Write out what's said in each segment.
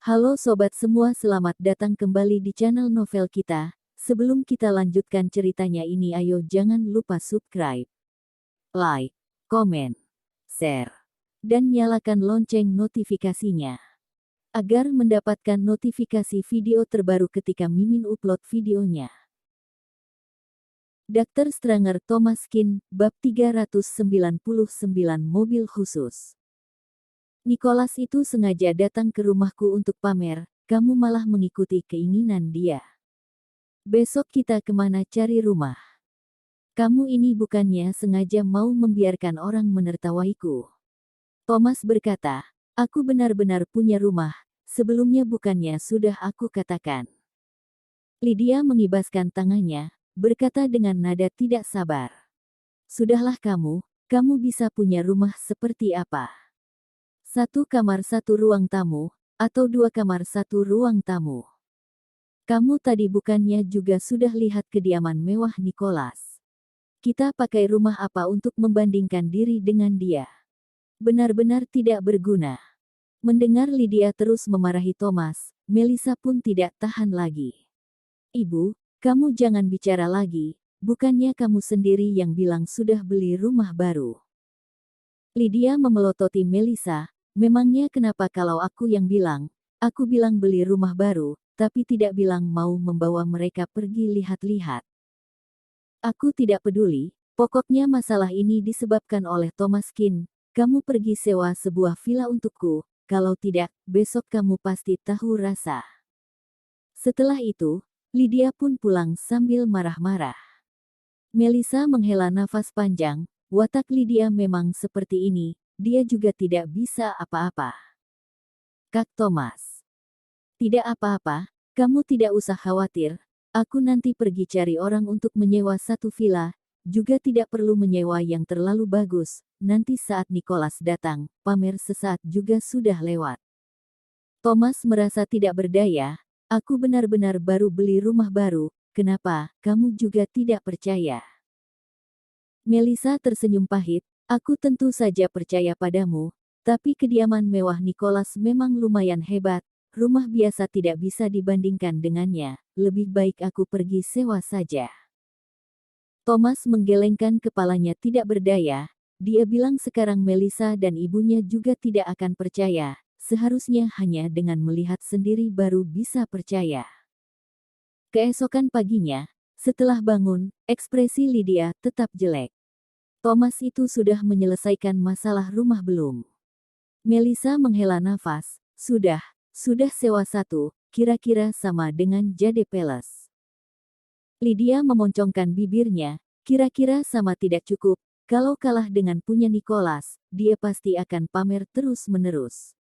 Halo sobat semua, selamat datang kembali di channel novel kita. Sebelum kita lanjutkan ceritanya ini, ayo jangan lupa subscribe, like, komen, share, dan nyalakan lonceng notifikasinya agar mendapatkan notifikasi video terbaru ketika Mimin upload videonya. Dr. Stranger Thomas Kin, bab 399 mobil khusus. Nicholas itu sengaja datang ke rumahku untuk pamer, kamu malah mengikuti keinginan dia. Besok kita kemana cari rumah? Kamu ini bukannya sengaja mau membiarkan orang menertawaiku. Thomas berkata, aku benar-benar punya rumah, sebelumnya bukannya sudah aku katakan. Lydia mengibaskan tangannya, berkata dengan nada tidak sabar. Sudahlah kamu bisa punya rumah seperti apa? 1 kamar 1 ruang tamu, atau 2 kamar 1 ruang tamu. Kamu tadi bukannya juga sudah lihat kediaman mewah Nicholas? Kita pakai rumah apa untuk membandingkan diri dengan dia? Benar-benar tidak berguna. Mendengar Lydia terus memarahi Thomas, Melissa pun tidak tahan lagi. Ibu, kamu jangan bicara lagi, bukannya kamu sendiri yang bilang sudah beli rumah baru. Lydia memelototi Melissa. Memangnya kenapa kalau aku yang bilang? Aku bilang beli rumah baru, tapi tidak bilang mau membawa mereka pergi lihat-lihat. Aku tidak peduli, pokoknya masalah ini disebabkan oleh Thomas Kin. Kamu pergi sewa sebuah villa untukku, kalau tidak, besok kamu pasti tahu rasa. Setelah itu, Lydia pun pulang sambil marah-marah. Melissa menghela nafas panjang, watak Lydia memang seperti ini. Dia juga tidak bisa apa-apa. Kak Thomas. Tidak apa-apa, kamu tidak usah khawatir. Aku nanti pergi cari orang untuk menyewa satu villa, juga tidak perlu menyewa yang terlalu bagus. Nanti saat Nicholas datang, pamer sesaat juga sudah lewat. Thomas merasa tidak berdaya. Aku benar-benar baru beli rumah baru, kenapa kamu juga tidak percaya? Melissa tersenyum pahit. Aku tentu saja percaya padamu, tapi kediaman mewah Nicholas memang lumayan hebat, rumah biasa tidak bisa dibandingkan dengannya, lebih baik aku pergi sewa saja. Thomas menggelengkan kepalanya tidak berdaya, dia bilang sekarang Melissa dan ibunya juga tidak akan percaya, seharusnya hanya dengan melihat sendiri baru bisa percaya. Keesokan paginya, setelah bangun, ekspresi Lydia tetap jelek. Thomas itu sudah menyelesaikan masalah rumah belum? Melissa menghela nafas, sudah sewa satu, kira-kira sama dengan Jade Palace. Lydia memoncongkan bibirnya, kira-kira sama tidak cukup, kalau kalah dengan punya Nicholas, dia pasti akan pamer terus-menerus.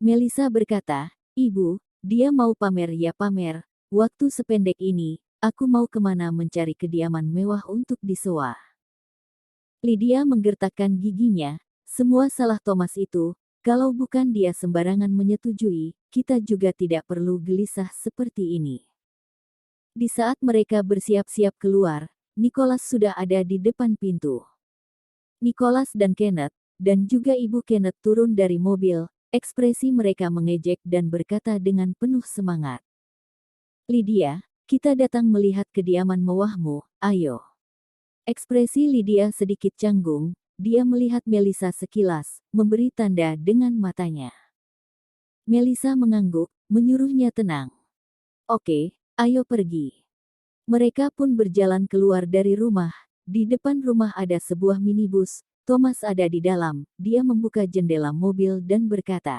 Melissa berkata, Ibu, dia mau pamer ya pamer, waktu sependek ini, aku mau kemana mencari kediaman mewah untuk disewa. Lydia menggertakkan giginya, semua salah Thomas itu, kalau bukan dia sembarangan menyetujui, kita juga tidak perlu gelisah seperti ini. Di saat mereka bersiap-siap keluar, Nicholas sudah ada di depan pintu. Nicholas dan Kenneth, dan juga ibu Kenneth turun dari mobil, ekspresi mereka mengejek dan berkata dengan penuh semangat. Lydia, kita datang melihat kediaman mewahmu, ayo. Ekspresi Lydia sedikit canggung, dia melihat Melissa sekilas, memberi tanda dengan matanya. Melissa mengangguk, menyuruhnya tenang. Oke, ayo pergi. Mereka pun berjalan keluar dari rumah, di depan rumah ada sebuah minibus, Thomas ada di dalam, dia membuka jendela mobil dan berkata.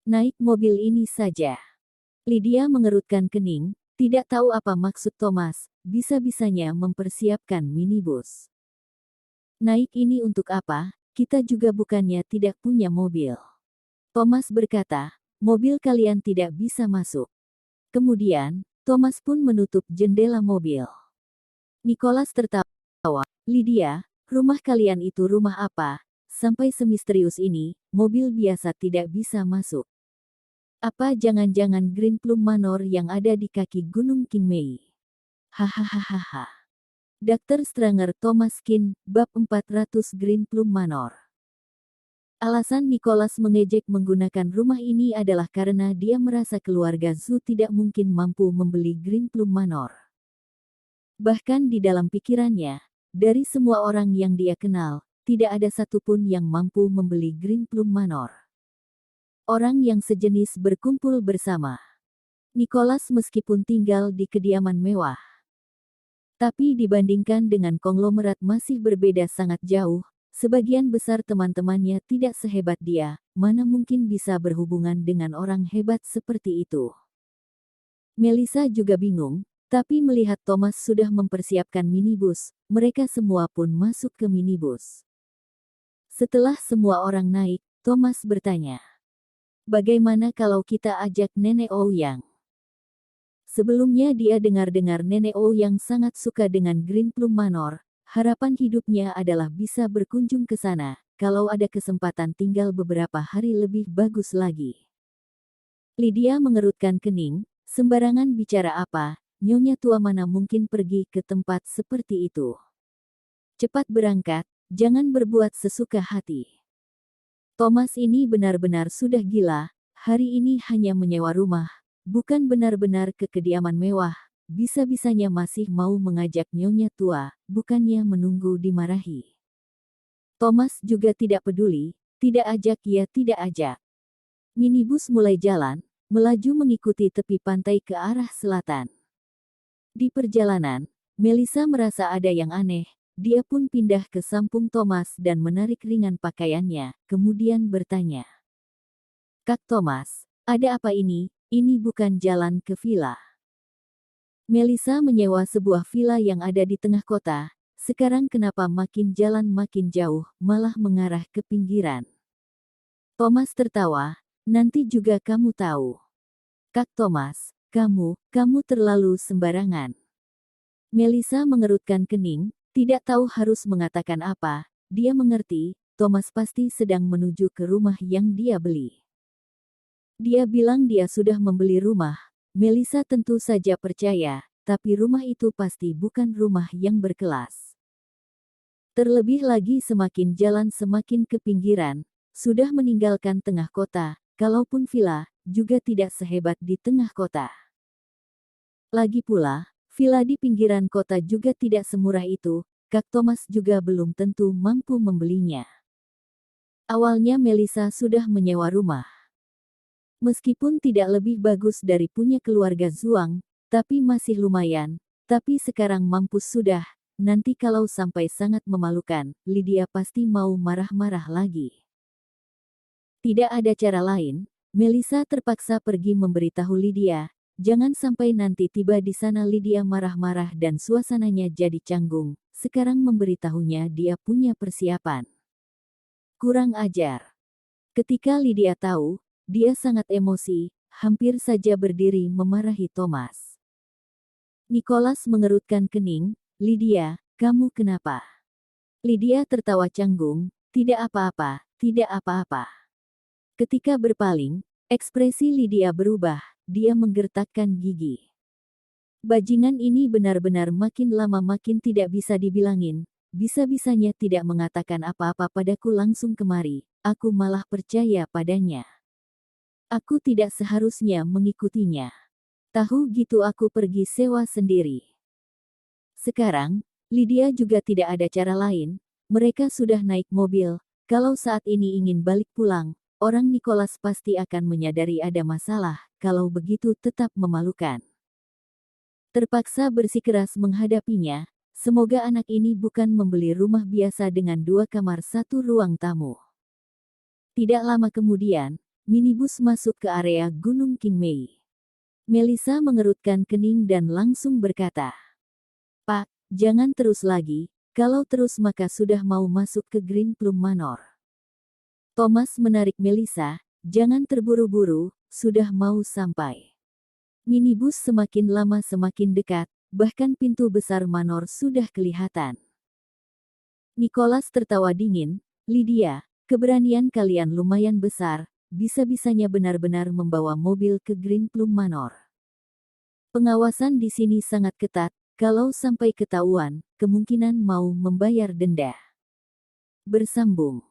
Naik mobil ini saja. Lydia mengerutkan kening, tidak tahu apa maksud Thomas, bisa-bisanya mempersiapkan minibus. Naik ini untuk apa? Kita juga bukannya tidak punya mobil. Thomas berkata, mobil kalian tidak bisa masuk. Kemudian, Thomas pun menutup jendela mobil. Nicholas tertawa, Lydia, rumah kalian itu rumah apa? Sampai semisterius ini, mobil biasa tidak bisa masuk. Apa jangan-jangan Green Plum Manor yang ada di kaki Gunung Qingmei? Hahaha. Dr. Stranger Thomas Kin, bab 400 Green Plum Manor. Alasan Nicholas mengejek menggunakan rumah ini adalah karena dia merasa keluarga Zhu tidak mungkin mampu membeli Green Plum Manor. Bahkan di dalam pikirannya, dari semua orang yang dia kenal, tidak ada satupun yang mampu membeli Green Plum Manor. Orang yang sejenis berkumpul bersama. Nicholas meskipun tinggal di kediaman mewah, tapi dibandingkan dengan konglomerat masih berbeda sangat jauh. Sebagian besar teman-temannya tidak sehebat dia, mana mungkin bisa berhubungan dengan orang hebat seperti itu. Melissa juga bingung, tapi melihat Thomas sudah mempersiapkan minibus, mereka semua pun masuk ke minibus. Setelah semua orang naik, Thomas bertanya, "Bagaimana kalau kita ajak Nenek Ouyang?" Sebelumnya dia dengar-dengar Nenek Ouyang sangat suka dengan Green Plum Manor. Harapan hidupnya adalah bisa berkunjung ke sana, kalau ada kesempatan tinggal beberapa hari lebih bagus lagi. Lydia mengerutkan kening, sembarangan bicara apa, nyonya tua mana mungkin pergi ke tempat seperti itu. Cepat berangkat, jangan berbuat sesuka hati. Thomas ini benar-benar sudah gila, hari ini hanya menyewa rumah, bukan benar-benar ke kediaman mewah. Bisa-bisanya masih mau mengajak nyonya tua, bukannya menunggu dimarahi. Thomas juga tidak peduli, tidak ajak ya tidak ajak. Minibus mulai jalan, melaju mengikuti tepi pantai ke arah selatan. Di perjalanan, Melissa merasa ada yang aneh, dia pun pindah ke samping Thomas dan menarik ringan pakaiannya, kemudian bertanya. "Kak Thomas, ada apa ini? Ini bukan jalan ke villa." Melissa menyewa sebuah villa yang ada di tengah kota, sekarang kenapa makin jalan makin jauh, malah mengarah ke pinggiran. Thomas tertawa, "Nanti juga kamu tahu." "Kak Thomas, kamu terlalu sembarangan." Melissa mengerutkan kening, tidak tahu harus mengatakan apa, dia mengerti, Thomas pasti sedang menuju ke rumah yang dia beli. Dia bilang dia sudah membeli rumah. Melissa tentu saja percaya, tapi rumah itu pasti bukan rumah yang berkelas. Terlebih lagi semakin jalan semakin ke pinggiran, sudah meninggalkan tengah kota, kalaupun villa, juga tidak sehebat di tengah kota. Lagi pula, villa di pinggiran kota juga tidak semurah itu, Kak Thomas juga belum tentu mampu membelinya. Awalnya Melissa sudah menyewa rumah. Meskipun tidak lebih bagus dari punya keluarga Zhuang, tapi masih lumayan. Tapi sekarang mampus sudah, nanti kalau sampai sangat memalukan, Lydia pasti mau marah-marah lagi. Tidak ada cara lain, Melissa terpaksa pergi memberitahu Lydia, jangan sampai nanti tiba di sana Lydia marah-marah dan suasananya jadi canggung. Sekarang memberitahunya dia punya persiapan. Kurang ajar. Ketika Lydia tahu, dia sangat emosi, hampir saja berdiri memarahi Thomas. Nicholas mengerutkan kening, "Lydia, kamu kenapa?" Lydia tertawa canggung, "Tidak apa-apa, tidak apa-apa." Ketika berpaling, ekspresi Lydia berubah, dia menggertakkan gigi. Bajingan ini benar-benar makin lama makin tidak bisa dibilangin, bisa-bisanya tidak mengatakan apa-apa padaku langsung kemari, aku malah percaya padanya. Aku tidak seharusnya mengikutinya. Tahu gitu aku pergi sewa sendiri. Sekarang, Lydia juga tidak ada cara lain, mereka sudah naik mobil, kalau saat ini ingin balik pulang, orang Nicholas pasti akan menyadari ada masalah, kalau begitu tetap memalukan. Terpaksa bersikeras menghadapinya, semoga anak ini bukan membeli rumah biasa dengan 2 kamar 1 ruang tamu. Tidak lama kemudian, minibus masuk ke area Gunung Qingmei. Melissa mengerutkan kening dan langsung berkata, "Pak, jangan terus lagi, kalau terus maka sudah mau masuk ke Green Plum Manor." Thomas menarik Melissa, "Jangan terburu-buru, sudah mau sampai." Minibus semakin lama semakin dekat, bahkan pintu besar Manor sudah kelihatan. Nicholas tertawa dingin, "Lydia, keberanian kalian lumayan besar, bisa-bisanya benar-benar membawa mobil ke Green Plum Manor. Pengawasan di sini sangat ketat, kalau sampai ketahuan, kemungkinan mau membayar denda." Bersambung.